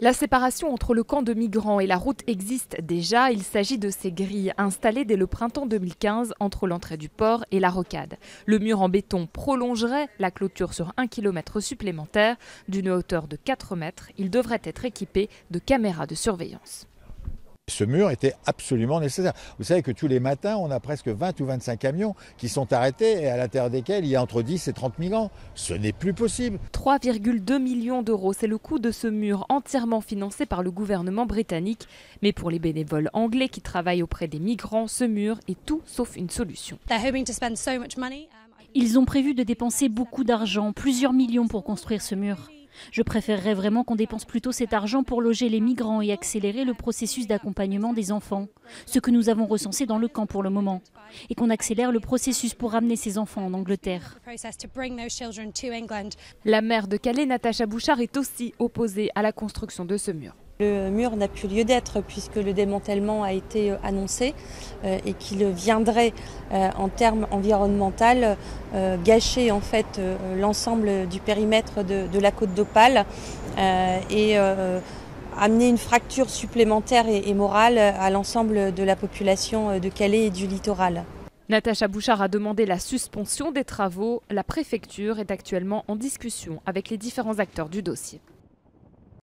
La séparation entre le camp de migrants et la route existe déjà. Il s'agit de ces grilles installées dès le printemps 2015 entre l'entrée du port et la rocade. Le mur en béton prolongerait la clôture sur 1 km supplémentaire. D'une hauteur de 4 mètres, il devrait être équipé de caméras de surveillance. Ce mur était absolument nécessaire. Vous savez que tous les matins, on a presque 20 ou 25 camions qui sont arrêtés et à l'intérieur desquels il y a entre 10 et 30 migrants. Ce n'est plus possible. 3,2 millions d'euros, c'est le coût de ce mur entièrement financé par le gouvernement britannique. Mais pour les bénévoles anglais qui travaillent auprès des migrants, ce mur est tout sauf une solution. Ils ont prévu de dépenser beaucoup d'argent, plusieurs millions pour construire ce mur. Je préférerais vraiment qu'on dépense plutôt cet argent pour loger les migrants et accélérer le processus d'accompagnement des enfants, ce que nous avons recensé dans le camp pour le moment, et qu'on accélère le processus pour ramener ces enfants en Angleterre. La maire de Calais, Natacha Bouchard, est aussi opposée à la construction de ce mur. Le mur n'a plus lieu d'être puisque le démantèlement a été annoncé et qu'il viendrait en termes environnementaux gâcher en fait l'ensemble du périmètre de la côte d'Opale et amener une fracture supplémentaire et morale à l'ensemble de la population de Calais et du littoral. Natacha Bouchard a demandé la suspension des travaux. La préfecture est actuellement en discussion avec les différents acteurs du dossier.